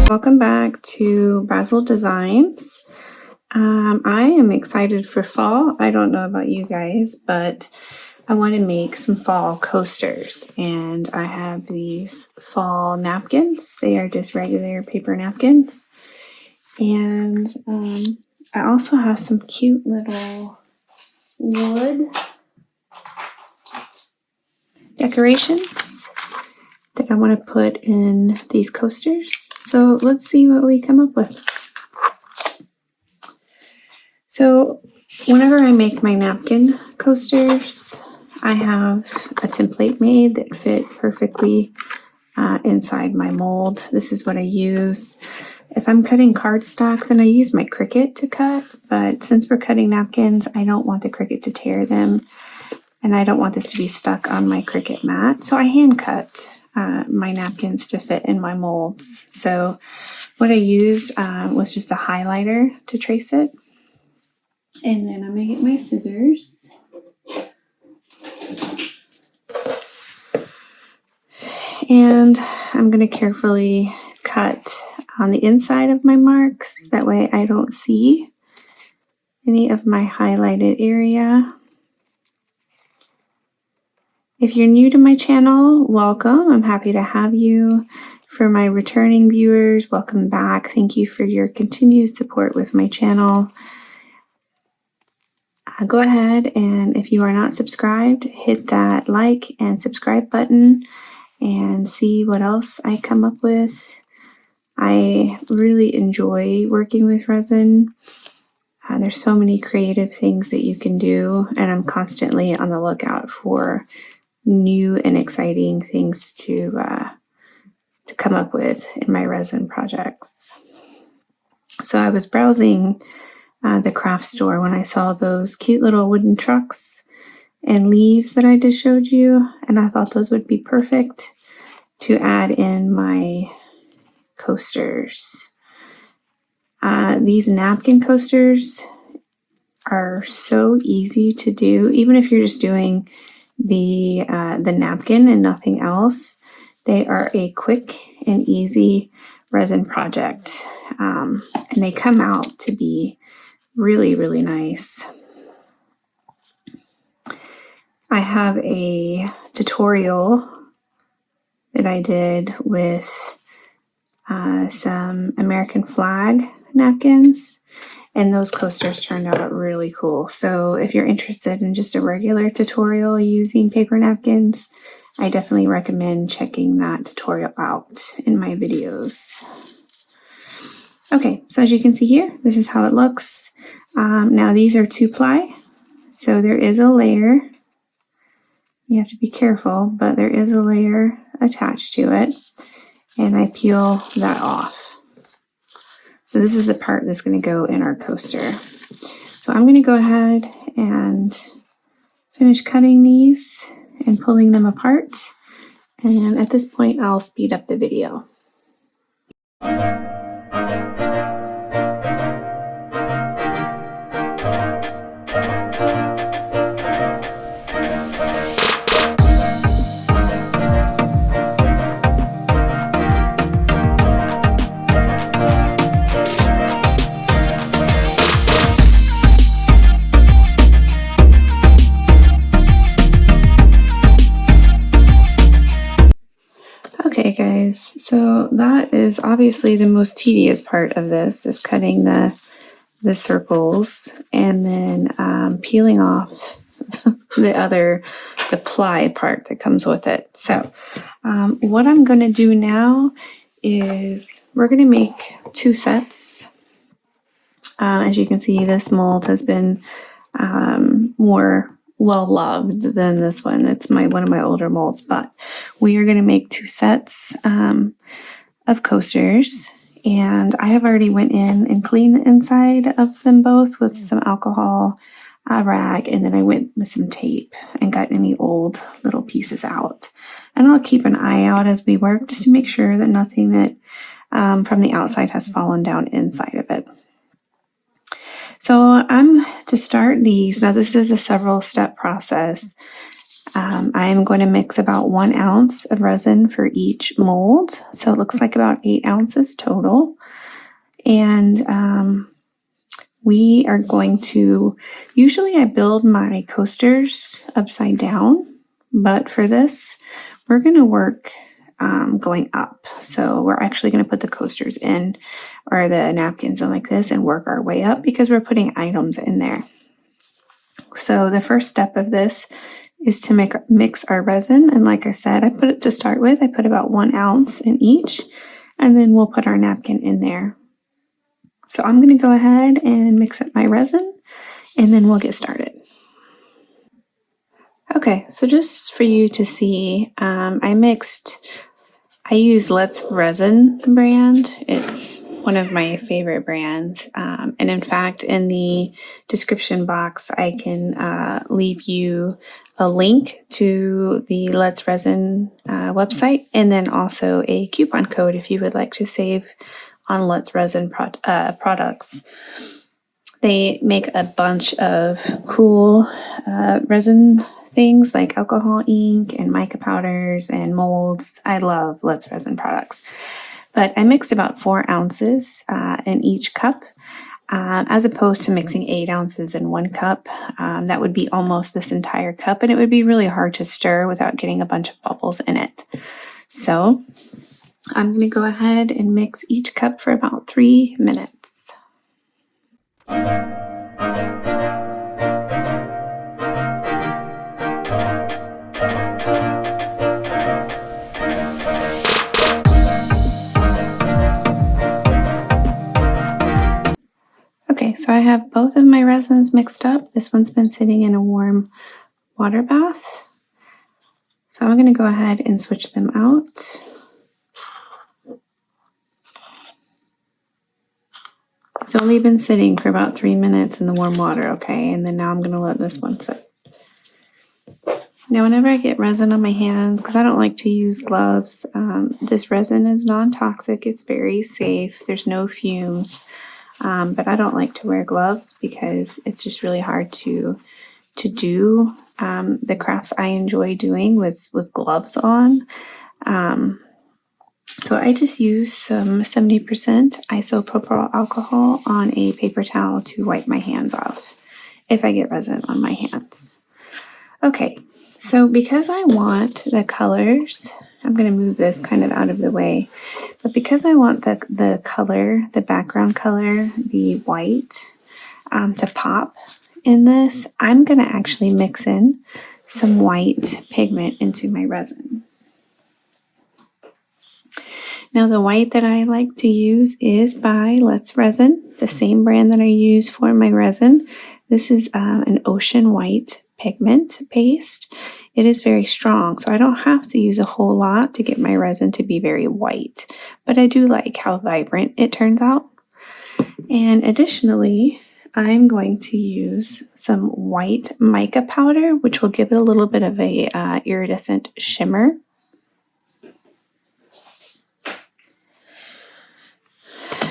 Welcome back to Basil Designs. I am excited for fall. I don't know about you guys, but I want to make some fall coasters, and I have these fall napkins. They are just regular paper napkins, and I also have some cute little wood decorations that I want to put in these coasters. So let's see what we come up with. So whenever I make my napkin coasters, I have a template made that fit perfectly inside my mold. This is what I use. If I'm cutting cardstock, then I use my Cricut to cut, but since we're cutting napkins, I don't want the Cricut to tear them, and I don't want this to be stuck on my Cricut mat, so I hand cut my napkins to fit in my molds. So what I used was just a highlighter to trace it. And then I'm going to get my scissors. And I'm going to carefully cut on the inside of my marks. That way I don't see any of my highlighted area. If you're new to my channel, welcome. I'm happy to have you. For my returning viewers, welcome back. Thank you for your continued support with my channel. Go ahead, and if you are not subscribed, hit that like and subscribe button and see what else I come up with. I really enjoy working with resin. There's so many creative things that you can do, and I'm constantly on the lookout for new and exciting things to come up with in my resin projects. So I was browsing the craft store when I saw those cute little wooden trucks and leaves that I just showed you, and I thought those would be perfect to add in my coasters. These napkin coasters are so easy to do, even if you're just doing the napkin and nothing else. They are a quick and easy resin project, and they come out to be really, really nice. I have a tutorial that I did with some American flag napkins, and those coasters turned out really cool. So if you're interested in just a regular tutorial using paper napkins, I definitely recommend checking that tutorial out in my videos. Okay, so as you can see here, this is how it looks. Now these are 2-ply, so there is a layer. You have to be careful, but there is a layer attached to it, and I peel that off. So this is the part that's going to go in our coaster. So I'm going to go ahead and finish cutting these and pulling them apart, and at this point I'll speed up the video. Okay guys, so that is obviously the most tedious part of this, is cutting the circles and then peeling off the ply part that comes with it. So what I'm going to do now is we're going to make 2 sets. As you can see, this mold has been more well loved than this one. It's one of my older molds, but we are going to make 2 sets of coasters, and I have already went in and cleaned the inside of them both with some alcohol rag, and then I went with some tape and got any old little pieces out. And I'll keep an eye out as we work just to make sure that nothing that from the outside has fallen down inside of it. So I'm to start these. Now this is a several step process. I am going to mix about 1 ounce of resin for each mold. So it looks like about 8 ounces total. And we are going to, usually I build my coasters upside down, but for this, we're going to work going up. So we're actually going to put the coasters in, or the napkins in like this, and work our way up because we're putting items in there. So the first step of this is to mix our resin. And like I said, I put it to start with, I put about 1 ounce in each, and then we'll put our napkin in there. So I'm going to go ahead and mix up my resin, and then we'll get started. Okay, so just for you to see, I use Let's Resin brand. It's one of my favorite brands. And in fact, in the description box, I can leave you a link to the Let's Resin website, and then also a coupon code if you would like to save on Let's Resin products. They make a bunch of cool resin things like alcohol ink and mica powders and molds. I love Let's Resin products. But I mixed about 4 ounces in each cup, as opposed to mixing 8 ounces in 1 cup. That would be almost this entire cup, and it would be really hard to stir without getting a bunch of bubbles in it. So I'm going to go ahead and mix each cup for about 3 minutes. Okay, so I have both of my resins mixed up. This one's been sitting in a warm water bath. So I'm going to go ahead and switch them out. It's only been sitting for about 3 minutes in the warm water, okay? And then now I'm going to let this one sit. Now, whenever I get resin on my hands, because I don't like to use gloves, this resin is non-toxic. It's very safe. There's no fumes. But I don't like to wear gloves because it's just really hard to do the crafts I enjoy doing with gloves on. So I just use some 70% isopropyl alcohol on a paper towel to wipe my hands off if I get resin on my hands. Okay, so because I want the colors, I'm going to move this kind of out of the way, but because I want the color, the background color, the white, to pop in this, I'm going to actually mix in some white pigment into my resin. Now, the white that I like to use is by Let's Resin, the same brand that I use for my resin. This is an ocean white pigment paste. It is very strong, so I don't have to use a whole lot to get my resin to be very white, but I do like how vibrant it turns out. And additionally, I'm going to use some white mica powder, which will give it a little bit of a iridescent shimmer.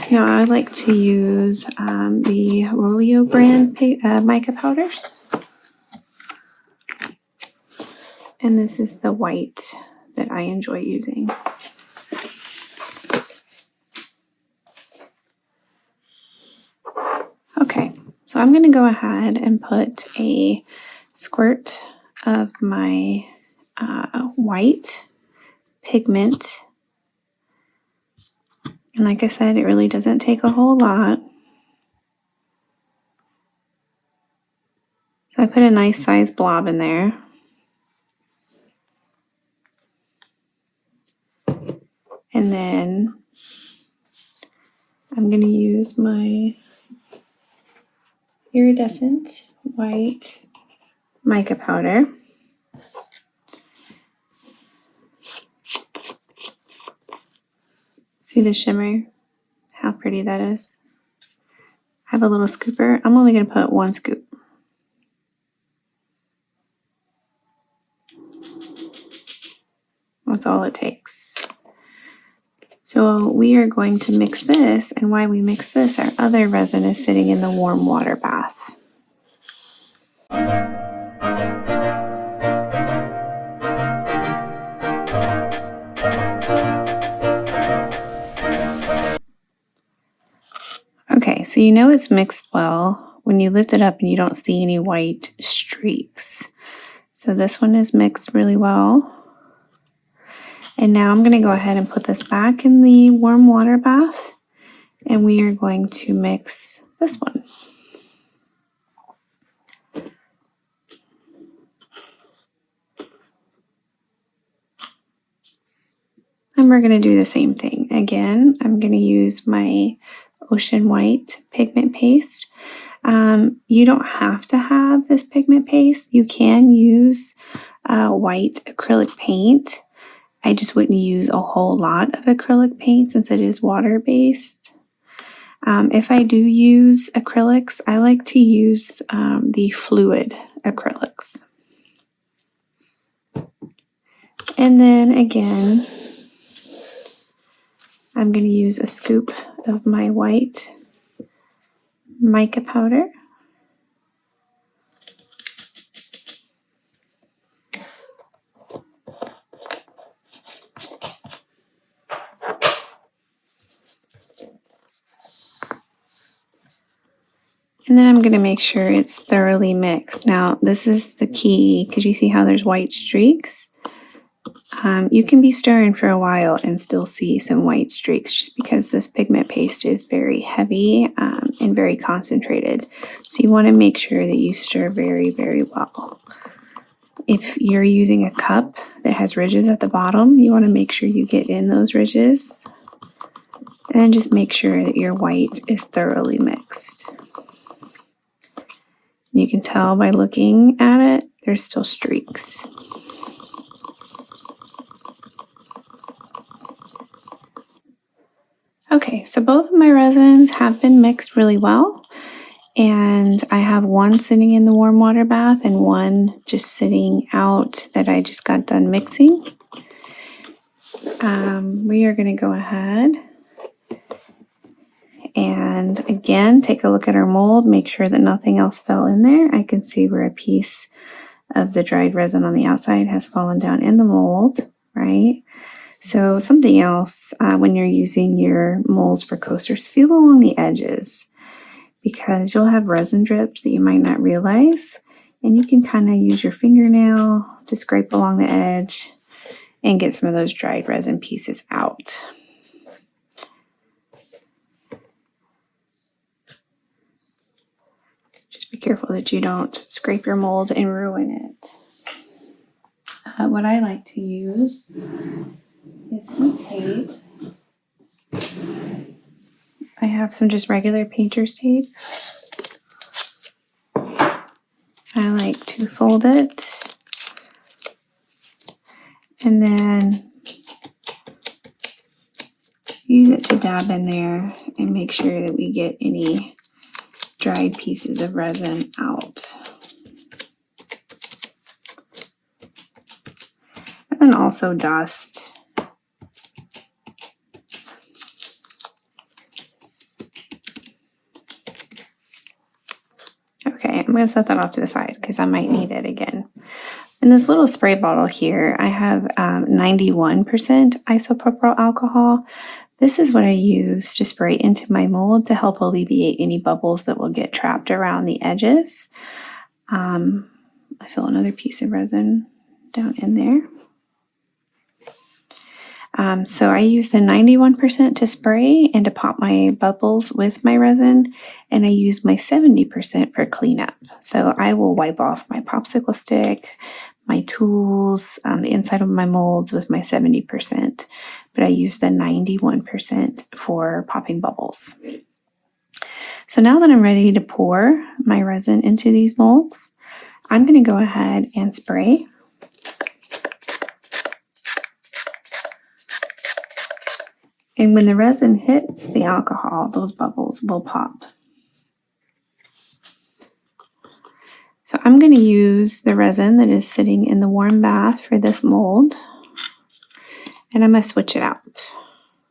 Now, I like to use the Rolio brand mica powders. And this is the white that I enjoy using. Okay, so I'm going to go ahead and put a squirt of my white pigment. And like I said, it really doesn't take a whole lot. So I put a nice size blob in there. And then I'm going to use my iridescent white mica powder. See the shimmer? How pretty that is. I have a little scooper. I'm only going to put 1 scoop. That's all it takes. So we are going to mix this, and while we mix this, our other resin is sitting in the warm water bath. So you know it's mixed well when you lift it up and you don't see any white streaks. So this one is mixed really well. And now I'm going to go ahead and put this back in the warm water bath, and we are going to mix this one. And we're going to do the same thing. Again, I'm going to use my Ocean White pigment paste. You don't have to have this pigment paste. You can use white acrylic paint. I just wouldn't use a whole lot of acrylic paint since it is water-based. If I do use acrylics, I like to use the fluid acrylics. And then again, I'm going to use a scoop of my white mica powder. And then I'm going to make sure it's thoroughly mixed. Now, this is the key, because you see how there's white streaks? You can be stirring for a while and still see some white streaks just because this pigment paste is very heavy and very concentrated. So you want to make sure that you stir very, very well. If you're using a cup that has ridges at the bottom, you want to make sure you get in those ridges. And then just make sure that your white is thoroughly mixed. You can tell by looking at it, there's still streaks. Okay, so both of my resins have been mixed really well, and I have one sitting in the warm water bath and one just sitting out that I just got done mixing. We are going to go ahead and again take a look at our mold, make sure that nothing else fell in there. I can see where a piece of the dried resin on the outside has fallen down in the mold, right? So something else when you're using your molds for coasters, feel along the edges because you'll have resin drips that you might not realize, and you can kind of use your fingernail to scrape along the edge and get some of those dried resin pieces out. Just be careful that you don't scrape your mold and ruin it. What I like to use is some tape. I have some just regular painter's tape. I like to fold it and then use it to dab in there and make sure that we get any dried pieces of resin out. And then also dust. Okay, I'm going to set that off to the side because I might need it again. In this little spray bottle here, I have 91% isopropyl alcohol. This is what I use to spray into my mold to help alleviate any bubbles that will get trapped around the edges. I fill another piece of resin down in there. So I use the 91% to spray and to pop my bubbles with my resin, and I use my 70% for cleanup. So I will wipe off my popsicle stick, my tools, the inside of my molds with my 70%, but I use the 91% for popping bubbles. So now that I'm ready to pour my resin into these molds, I'm going to go ahead and spray. And when the resin hits the alcohol, those bubbles will pop. So I'm going to use the resin that is sitting in the warm bath for this mold. And I'm going to switch it out.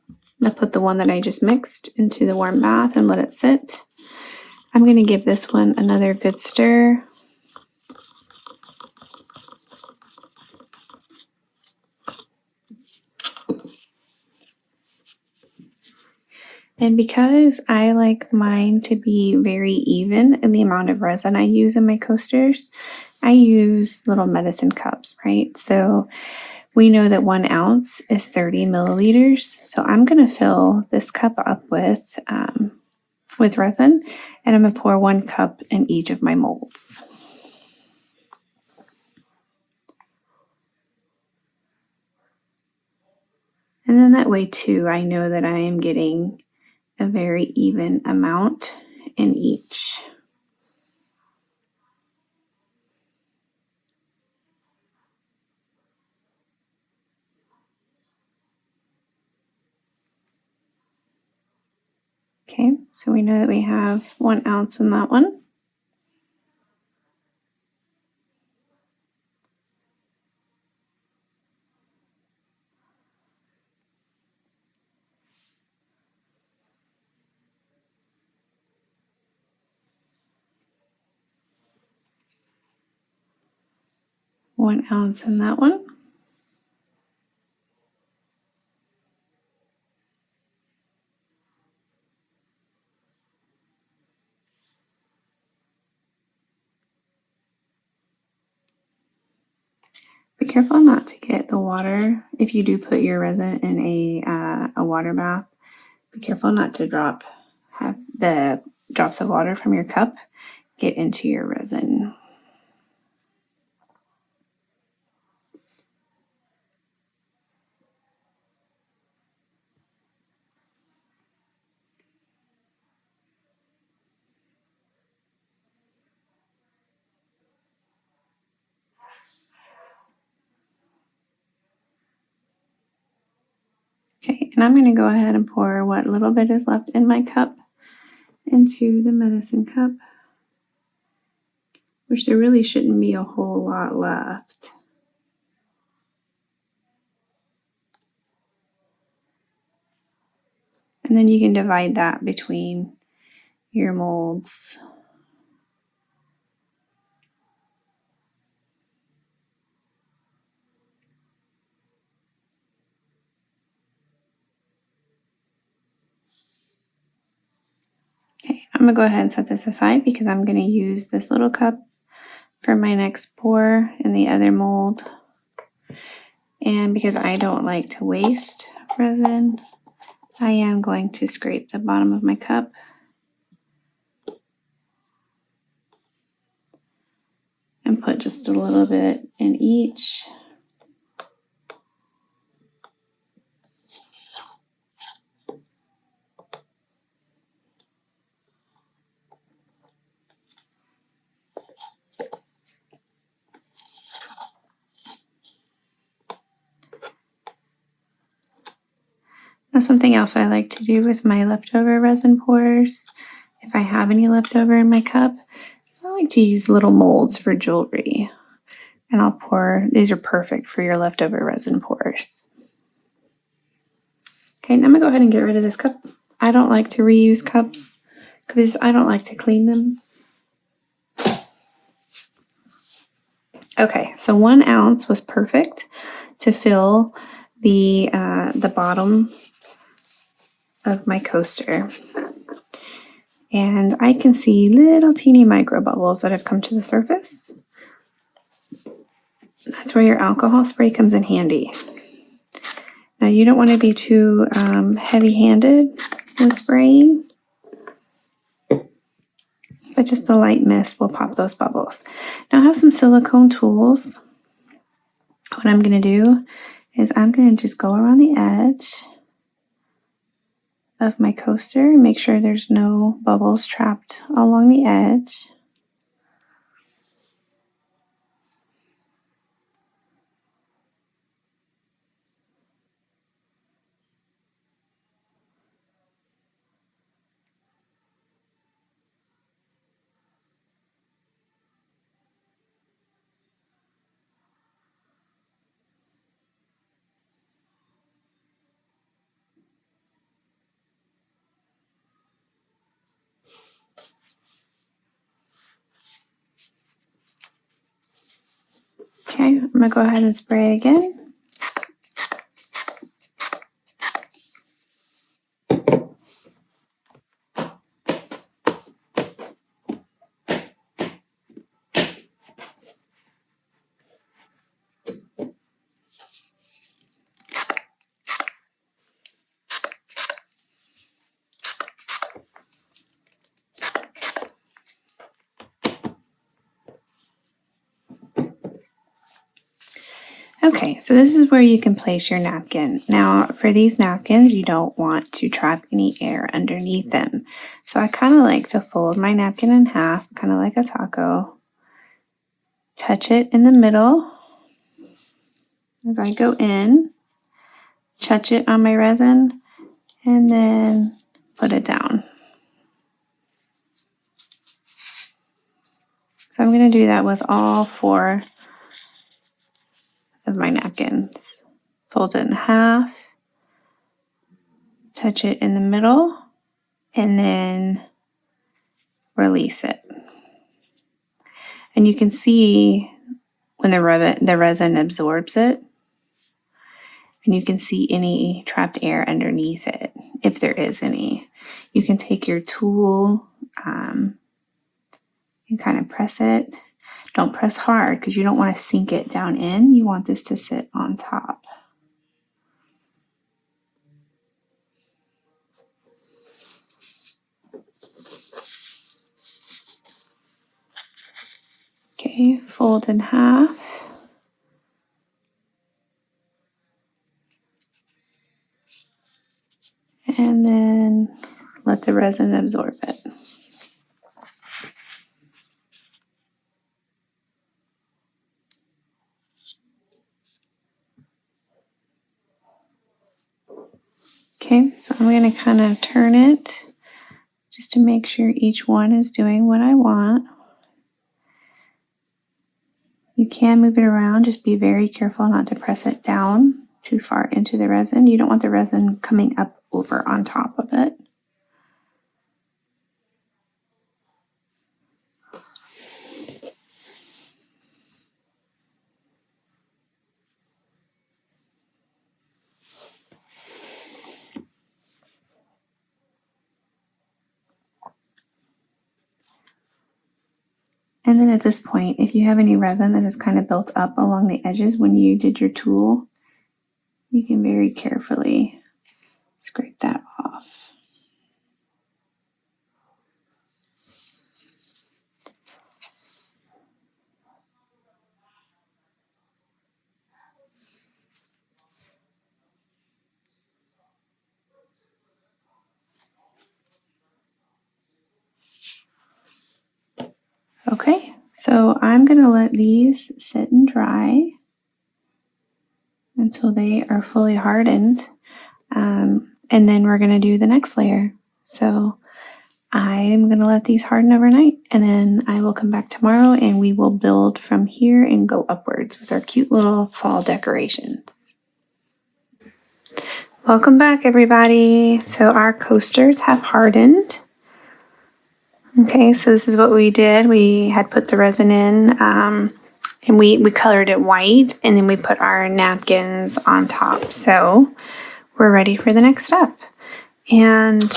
I'm going to put the one that I just mixed into the warm bath and let it sit. I'm going to give this one another good stir. And because I like mine to be very even in the amount of resin I use in my coasters, I use little medicine cups, right? So we know that 1 ounce is 30 milliliters. So I'm going to fill this cup up with resin, and I'm going to pour 1 cup in each of my molds. And then that way too, I know that I am getting a very even amount in each. Okay, so we know that we have 1 ounce in that one. One ounce in that one. Be careful not to get the water. If you do put your resin in a water bath, be careful not to have the drops of water from your cup get into your resin. Okay, and I'm going to go ahead and pour what little bit is left in my cup into the medicine cup, which there really shouldn't be a whole lot left. And then you can divide that between your molds. Okay, I'm going to go ahead and set this aside because I'm going to use this little cup for my next pour in the other mold. And because I don't like to waste resin, I am going to scrape the bottom of my cup and put just a little bit in each. Now, something else I like to do with my leftover resin pours, if I have any leftover in my cup, is I like to use little molds for jewelry. And I'll pour, these are perfect for your leftover resin pours. Okay, now I'm gonna go ahead and get rid of this cup. I don't like to reuse cups because I don't like to clean them. Okay, so 1 ounce was perfect to fill the bottom of my coaster. And I can see little teeny micro bubbles that have come to the surface. That's where your alcohol spray comes in handy. Now you don't want to be too heavy-handed with spraying, but just the light mist will pop those bubbles. Now I have some silicone tools. What I'm going to do is I'm going to just go around the edge of my coaster and make sure there's no bubbles trapped along the edge. Okay, I'm going to go ahead and spray again. Okay, so this is where you can place your napkin. Now, for these napkins, you don't want to trap any air underneath them. So I kind of like to fold my napkin in half, kind of like a taco. Touch it in the middle as I go in, touch it on my resin, and then put it down. So I'm going to do that with all 4 of my napkins. Fold it in half, touch it in the middle, and then release it. And you can see when the resin absorbs it, and you can see any trapped air underneath it, if there is any. You can take your tool and kind of press it. Don't press hard because you don't want to sink it down in. You want this to sit on top. Okay, fold in half. And then let the resin absorb it. Okay, so I'm going to kind of turn it just to make sure each one is doing what I want. You can move it around, just be very careful not to press it down too far into the resin. You don't want the resin coming up over on top of it. And then at this point, if you have any resin that is kind of built up along the edges when you did your tool, you can very carefully scrape that off. Okay, so I'm going to let these sit and dry until they are fully hardened. And then we're going to do the next layer. So I'm going to let these harden overnight, and then I will come back tomorrow and we will build from here and go upwards with our cute little fall decorations. Welcome back, everybody. So our coasters have hardened. Okay, so this is what we did. We had put the resin in, and we colored it white, and then we put our napkins on top. So we're ready for the next step. And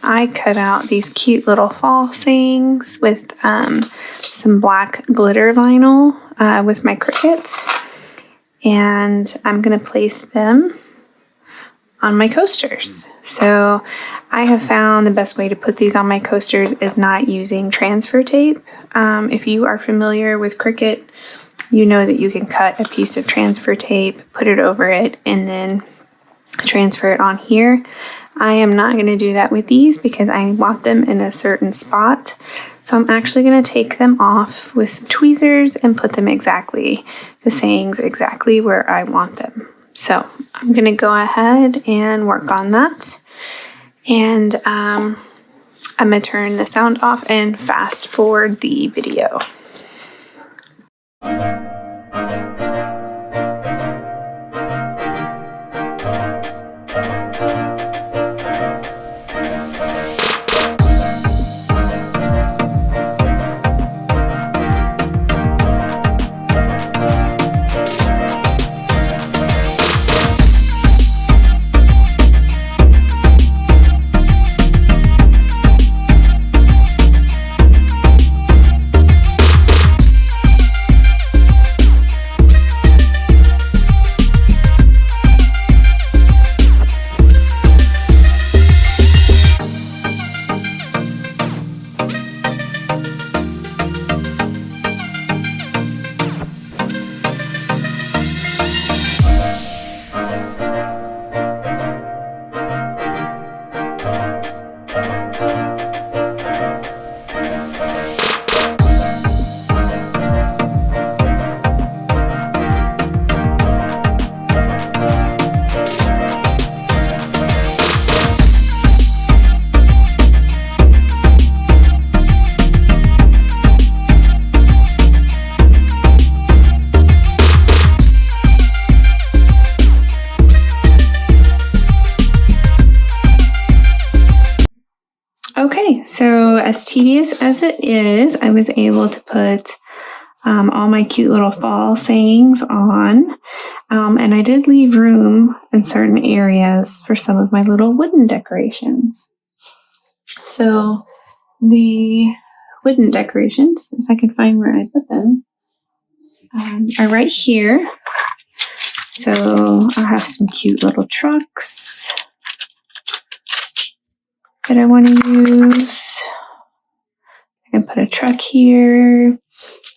I cut out these cute little fall sayings with some black glitter vinyl with my Cricuts. And I'm going to place them on my coasters. So I have found the best way to put these on my coasters is not using transfer tape. If you are familiar with Cricut, you know that you can cut a piece of transfer tape, put it over it, and then transfer it on here. I am not going to do that with these because I want them in a certain spot. So I'm actually going to take them off with some tweezers and put them exactly, the sayings exactly where I want them. So I'm going to go ahead and work on that. And I'm going to turn the sound off and fast forward the video. So as tedious as it is, I was able to put all my cute little fall sayings on. And I did leave room in certain areas for some of my little wooden decorations. So the wooden decorations, if I can find where I put them, are right here. So I have some cute little trucks that I want to use. I can put a truck here.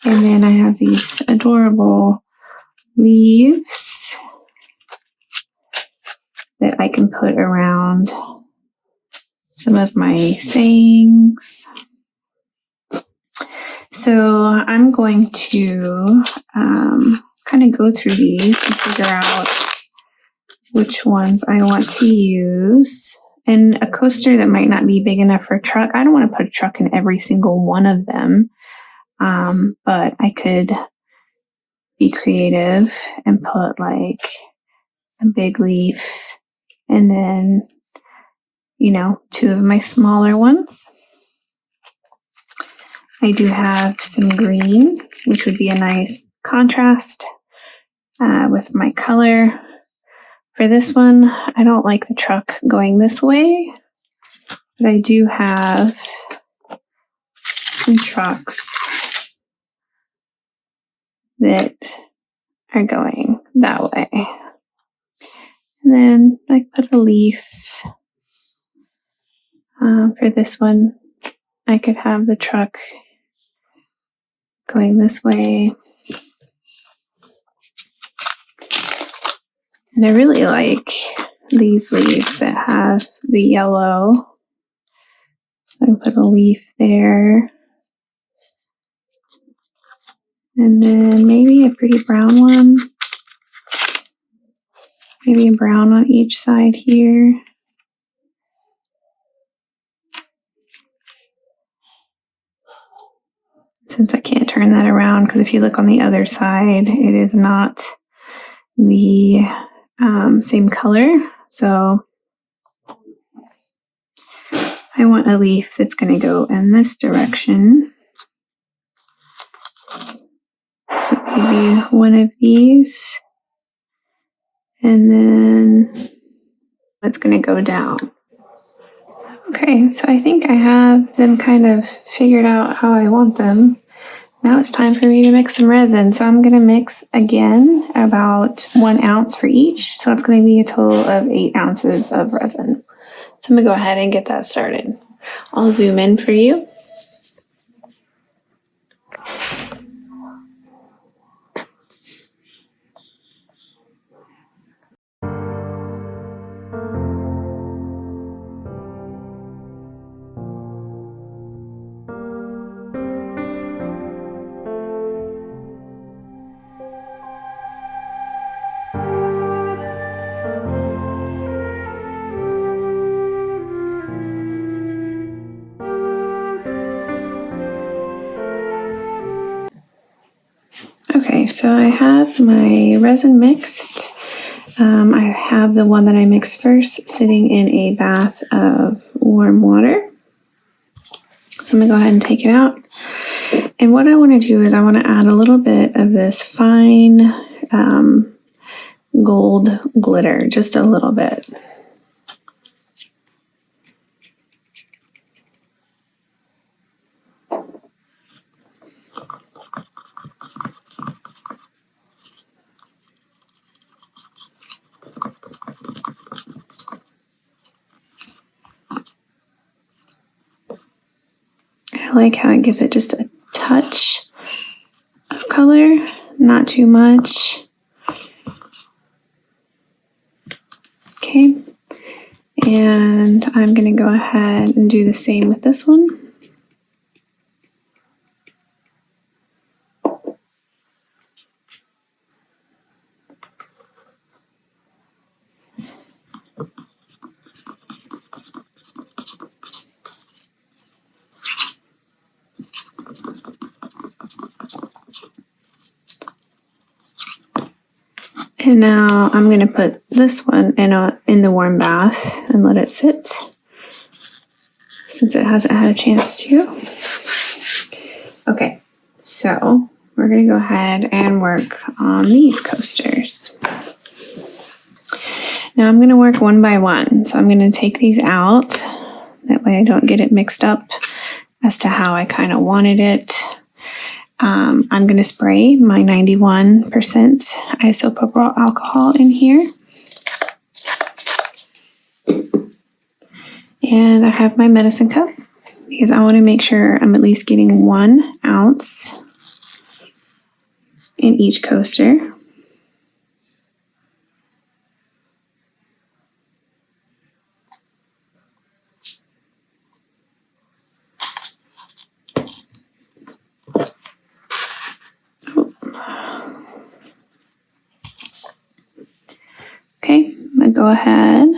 And then I have these adorable leaves that I can put around some of my sayings. So I'm going to kind of go through these and figure out which ones I want to use. And a coaster that might not be big enough for a truck, I don't want to put a truck in every single one of them. But I could be creative and put like a big leaf and then, two of my smaller ones. I do have some green, which would be a nice contrast with my color. For this one, I don't like the truck going this way, but I do have some trucks that are going that way. And then I put a leaf. For this one, I could have the truck going this way. And I really like these leaves that have the yellow. I put a leaf there. And then maybe a pretty brown one. Maybe a brown on each side here. Since I can't turn that around, because if you look on the other side, it is not the same color. So I want a leaf that's going to go in this direction. So maybe one of these. And then it's going to go down. Okay, so I think I have them kind of figured out how I want them. Now it's time for me to mix some resin. So I'm going to mix again about 1 ounce for each. So it's going to be a total of 8 ounces of resin. So I'm going to go ahead and get that started. I'll zoom in for you. Okay, so I have my resin mixed. I have the one that I mixed first sitting in a bath of warm water. So I'm going to go ahead and take it out. And what I want to do is I want to add a little bit of this fine gold glitter, just a little bit. I like how it gives it just a touch of color, not too much. Okay, and I'm going to go ahead and do the same with this one. And now I'm going to put this one in the warm bath and let it sit. since it hasn't had a chance to. Okay, so we're going to go ahead and work on these coasters. Now I'm going to work one by one. So I'm going to take these out. That way I don't get it mixed up as to how I kind of wanted it. I'm going to spray my 91% isopropyl alcohol in here. And I have my medicine cup because I want to make sure I'm at least getting 1 ounce in each coaster. Okay, I'm going to go ahead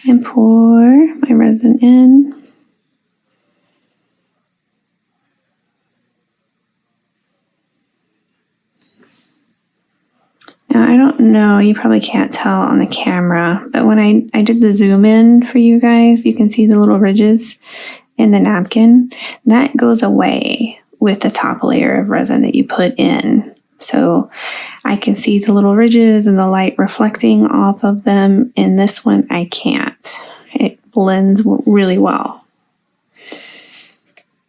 and pour my resin in. Now, I don't know, you probably can't tell on the camera, but when I did the zoom in for you guys, you can see the little ridges in the napkin. That goes away with the top layer of resin that you put in. So I can see the little ridges and the light reflecting off of them. In this one, I can't. It blends really well.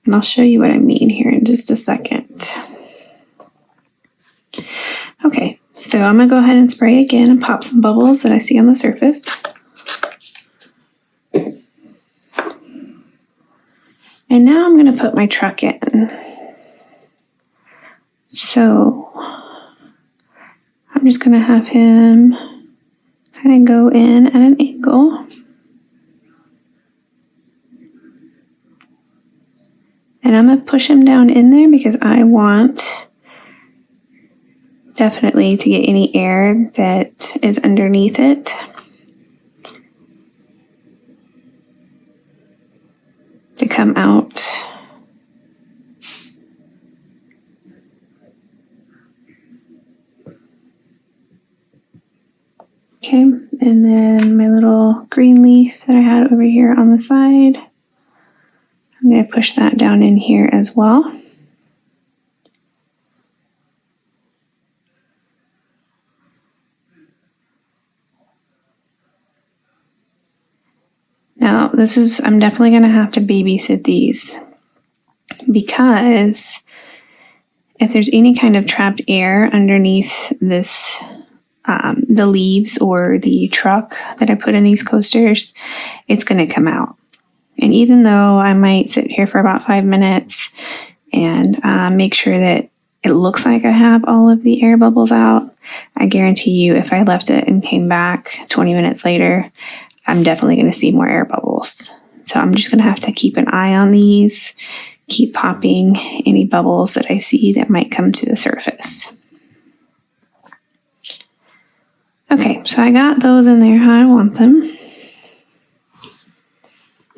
And I'll show you what I mean here in just a second. Okay, so I'm going to go ahead and spray again and pop some bubbles that I see on the surface. And now I'm going to put my truck in. So I'm just going to have him kind of go in at an angle. And I'm going to push him down in there because I want definitely to get any air that is underneath it. To come out. Okay, and then my little green leaf that I had over here on the side, I'm going to push that down in here as well. Now, I'm definitely going to have to babysit these because if there's any kind of trapped air underneath this, the leaves or the truck that I put in these coasters, it's going to come out. And even though I might sit here for about 5 minutes and make sure that it looks like I have all of the air bubbles out, I guarantee you if I left it and came back 20 minutes later, I'm definitely going to see more air bubbles. So I'm just going to have to keep an eye on these, keep popping any bubbles that I see that might come to the surface. Okay, so I got those in there how I want them.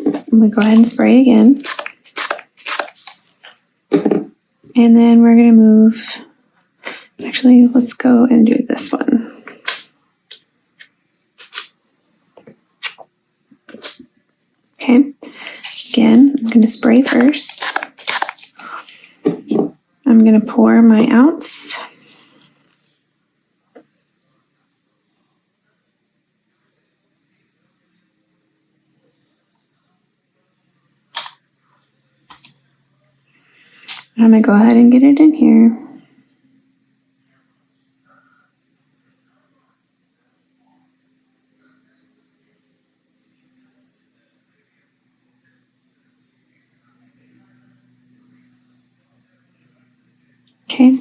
I'm going to go ahead and spray again. And then we're going to move, actually, let's go and do this one. Okay, again, I'm going to spray first. I'm going to pour my ounce. I'm going to go ahead and get it in here. Okay.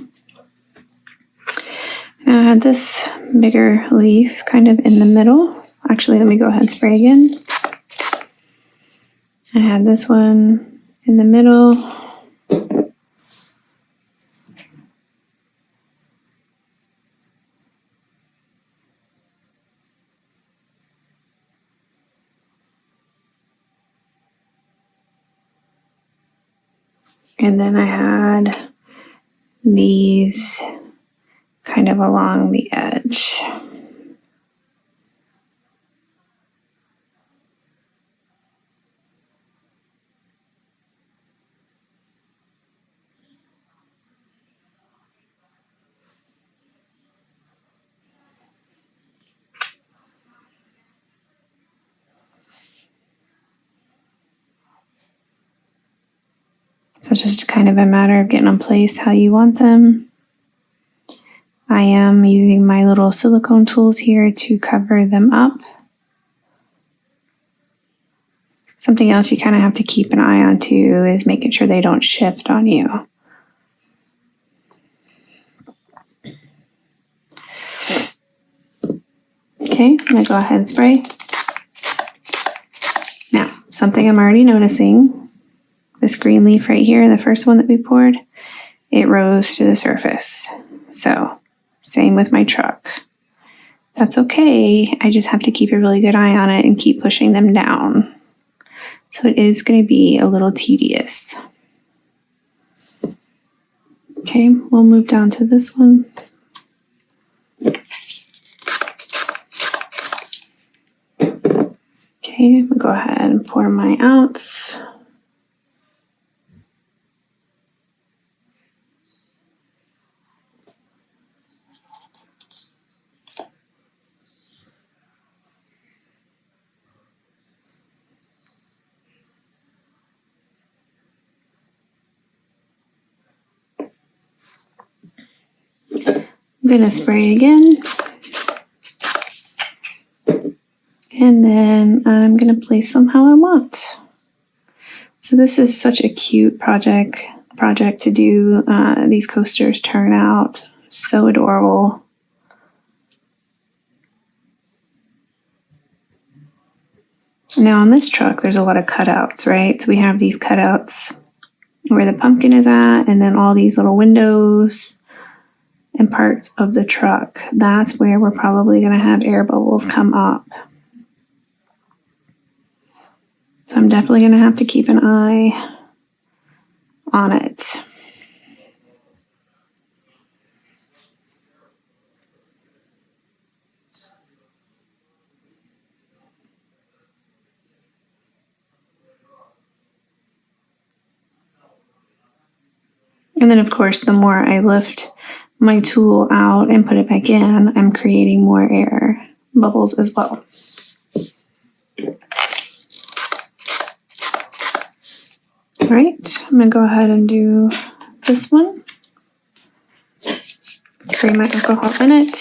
Now I had this bigger leaf kind of in the middle. Actually, let me go ahead and spray again. I had this one in the middle. And then I had these kind of along the edge. So it's just kind of a matter of getting them placed how you want them. I am using my little silicone tools here to cover them up. Something else you kind of have to keep an eye on too is making sure they don't shift on you. Okay, I'm going to go ahead and spray. Now, something I'm already noticing, this green leaf right here, the first one that we poured, it rose to the surface. So, same with my truck. That's okay, I just have to keep a really good eye on it and keep pushing them down. So it is going to be a little tedious. Okay, we'll move down to this one. Okay, I'm going to go ahead and pour my ounce. I'm going to spray again. And then I'm going to place them how I want. So this is such a cute project to do. These coasters turn out so adorable. Now on this truck, there's a lot of cutouts, right? So we have these cutouts where the pumpkin is at, and then all these little windows and parts of the truck. That's where we're probably going to have air bubbles come up. So I'm definitely going to have to keep an eye on it. And then of course, the more I lift my tool out and put it back in, I'm creating more air bubbles as well. All right, I'm gonna go ahead and do this one. Spray my alcohol in it.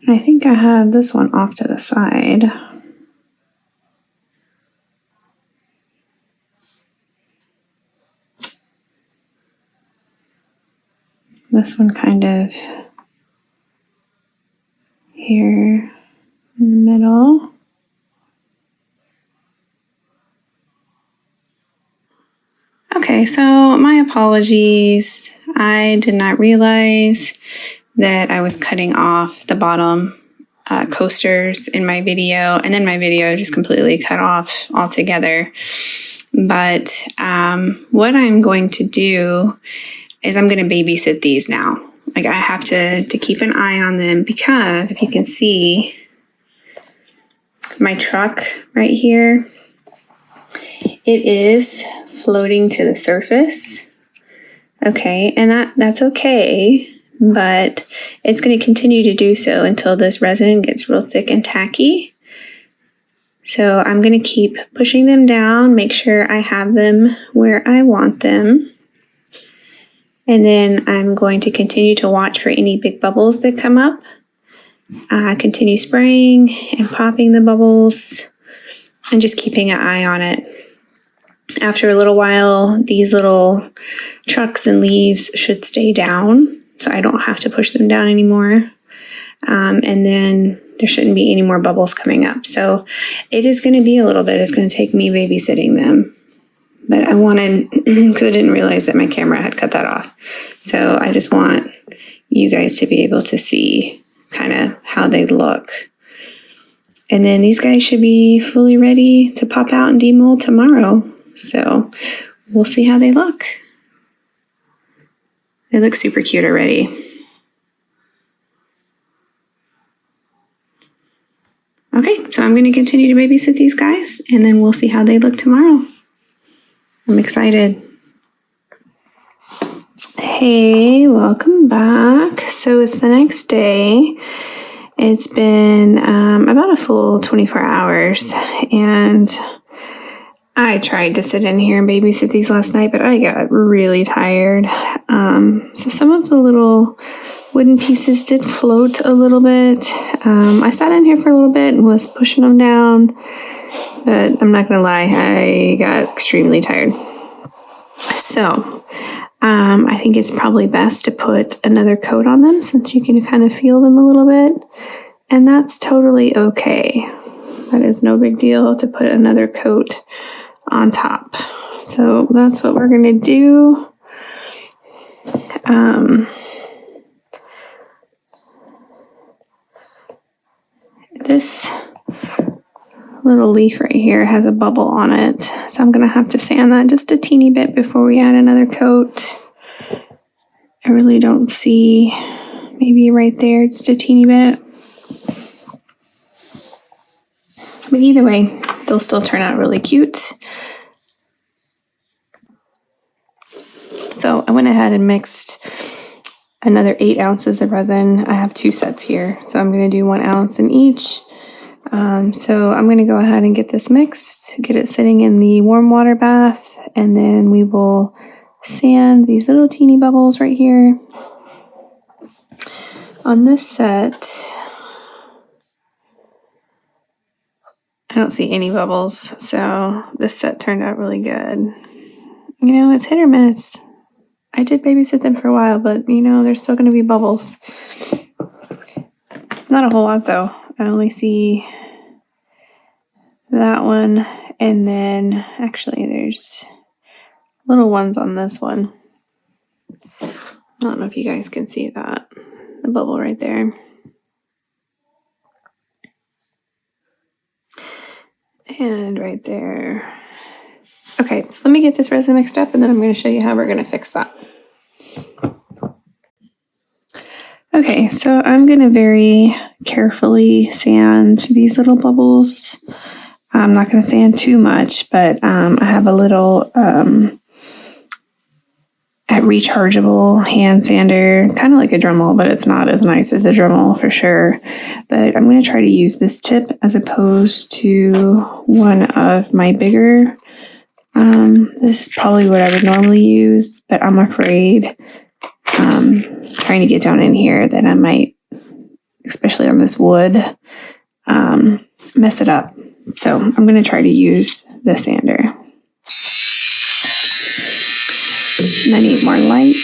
I think I had this one off to the side. This one kind of here in the middle. Okay, so my apologies. I did not realize that I was cutting off the bottom coasters in my video, and then my video just completely cut off altogether. But what I'm going to do is I'm going to babysit these now. Like I have to keep an eye on them, because if you can see my truck right here, it is floating to the surface. Okay, and that's okay, but it's going to continue to do so until this resin gets real thick and tacky. So I'm going to keep pushing them down, make sure I have them where I want them. And then I'm going to continue to watch for any big bubbles that come up. Continue spraying and popping the bubbles and just keeping an eye on it. After a little while, these little trucks and leaves should stay down, so I don't have to push them down anymore. And then there shouldn't be any more bubbles coming up. So it is going to be a little bit. It's going to take me babysitting them. But I wanted, because I didn't realize that my camera had cut that off. So I just want you guys to be able to see kind of how they look. And then these guys should be fully ready to pop out and demold tomorrow. So we'll see how they look. They look super cute already. Okay, so I'm going to continue to babysit these guys, and then we'll see how they look tomorrow. I'm excited. Hey, welcome back. So it's the next day. It's been about a full 24 hours, and I tried to sit in here and babysit these last night, but I got really tired. So some of the little wooden pieces did float a little bit. I sat in here for a little bit and was pushing them down, but I'm not gonna lie, I got extremely tired. So I think it's probably best to put another coat on them since you can kind of feel them a little bit, and that's totally okay. That is no big deal to put another coat on top. So that's what we're gonna do. This little leaf right here has a bubble on it, so I'm gonna have to sand that just a teeny bit before we add another coat. I really don't see, maybe right there, just a teeny bit. But either way, they'll still turn out really cute. So I went ahead and mixed another 8 ounces of resin. I have 2 sets here, so I'm going to do 1 ounce in each. So I'm going to go ahead and get this mixed, get it sitting in the warm water bath, and then we will sand these little teeny bubbles right here. On this set, I don't see any bubbles, so this set turned out really good. You know, it's hit or miss. I did babysit them for a while, but you know, there's still going to be bubbles. Not a whole lot though. I only see that one, and then actually there's little ones on this one. I don't know if you guys can see that. The bubble right there. And right there. Okay, so let me get this resin mixed up, and then I'm going to show you how we're going to fix that. Okay, so I'm going to very carefully sand these little bubbles. I'm not going to sand too much, but I have a little rechargeable hand sander, kind of like a Dremel, but it's not as nice as a Dremel for sure. But I'm going to try to use this tip as opposed to one of my bigger. This is probably what I would normally use, but I'm afraid trying to get down in here that I might, especially on this wood, mess it up. So I'm going to try to use the sander. And I need more light.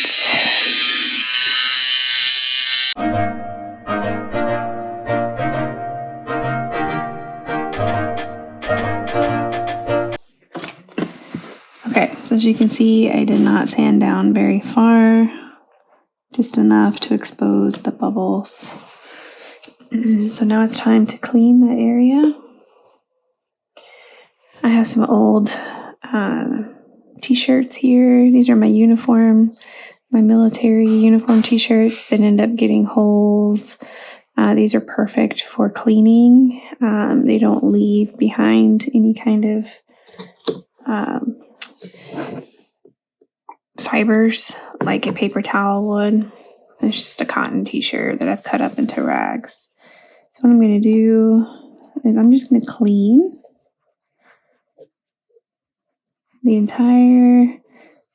Okay, so as you can see, I did not sand down very far, just enough to expose the bubbles. So now it's time to clean that area. I have some old t-shirts here. These are my military uniform t-shirts that end up getting holes. These are perfect for cleaning. They don't leave behind any kind of fibers like a paper towel would. It's just a cotton t-shirt that I've cut up into rags. So what I'm going to do is I'm just going to clean the entire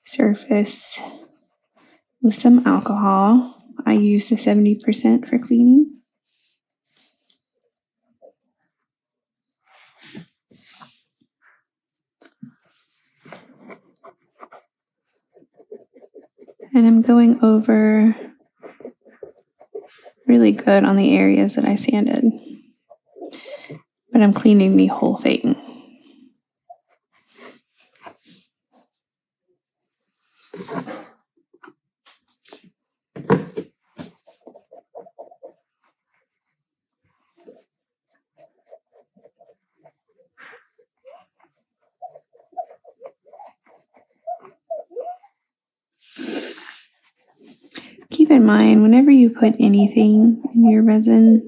surface with some alcohol. I use the 70% for cleaning. And I'm going over really good on the areas that I sanded. but I'm cleaning the whole thing. Keep in mind, whenever you put anything in your resin,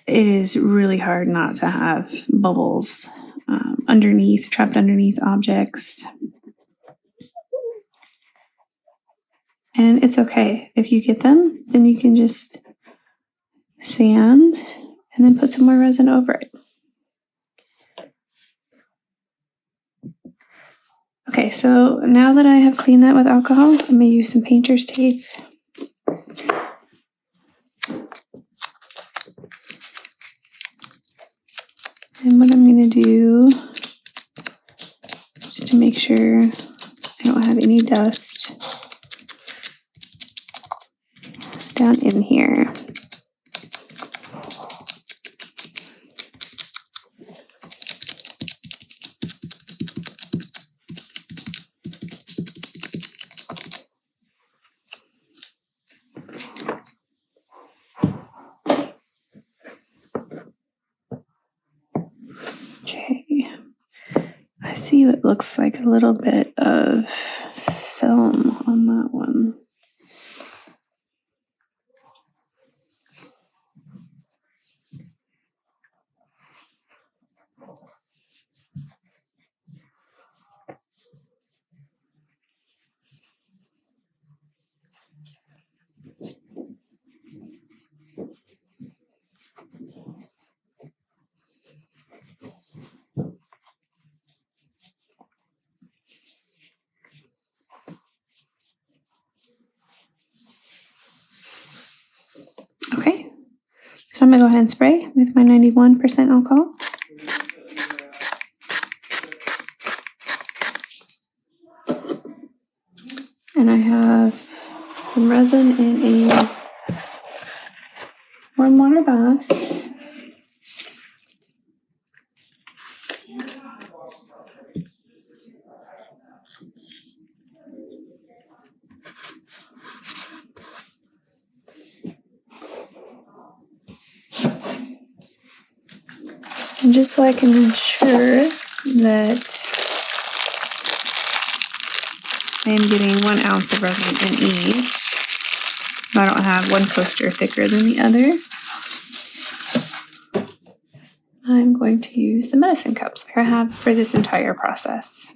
it is really hard not to have bubbles trapped underneath objects. And it's okay. If you get them, then you can just sand and then put some more resin over it. Okay, so now that I have cleaned that with alcohol, I'm going to use some painter's tape. And what I'm going to do, just to make sure I don't have any dust down in here. Okay, I see what looks like a little bit of film on that one. Okay, so I'm going to go ahead and spray with my 91% alcohol. And I have some resin in a warm water bath. And just so I can ensure that I am getting 1 ounce of resin in each. I don't have one coaster thicker than the other. I'm going to use the medicine cups like I have for this entire process.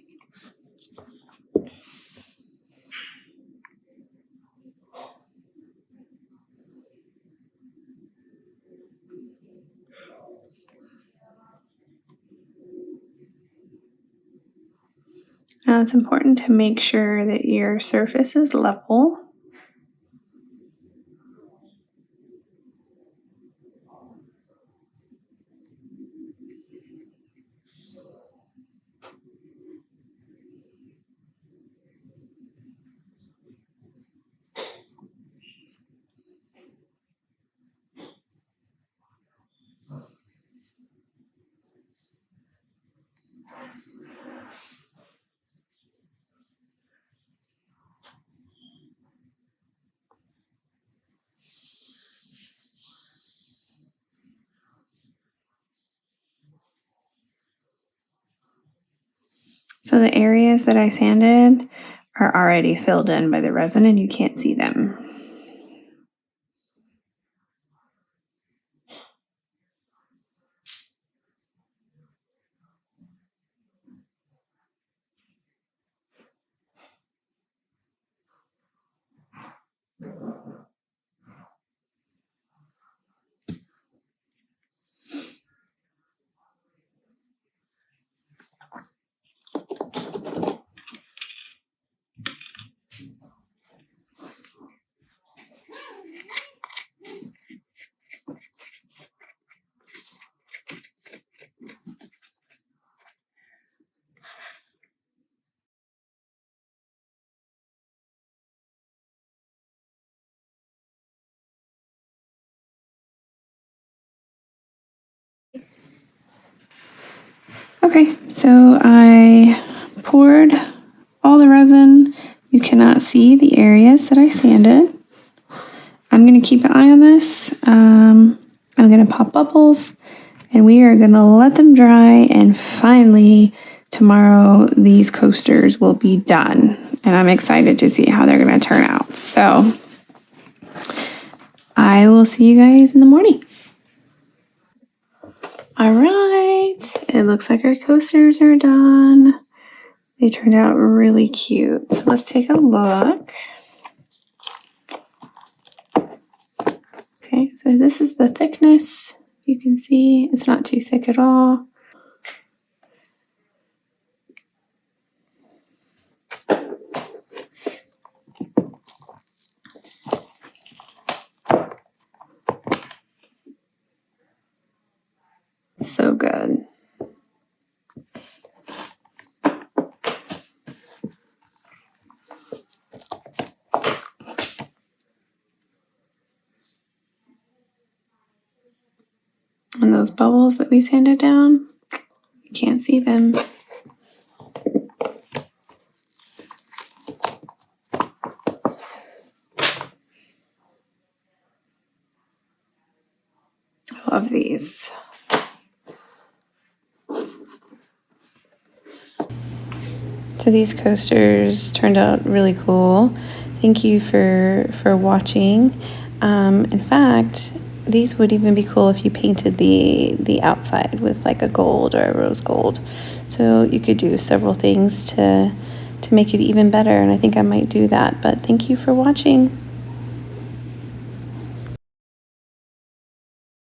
Now it's important to make sure that your surface is level. So the areas that I sanded are already filled in by the resin and you can't see them. Okay, so I poured all the resin. You cannot see the areas that I sanded. I'm going to keep an eye on this. I'm going to pop bubbles and we are going to let them dry, and finally tomorrow these coasters will be done and I'm excited to see how they're going to turn out. So I will see you guys in the morning. All right, it looks like our coasters are done. They turned out really cute. So let's take a look. Okay, so this is the thickness. You can see it's not too thick at all. So good. And those bubbles that we sanded down, you can't see them. I love these. So these coasters turned out really cool. Thank you for watching. In fact, these would even be cool if you painted the outside with like a gold or a rose gold. So you could do several things to make it even better, and I think I might do that. But thank you for watching.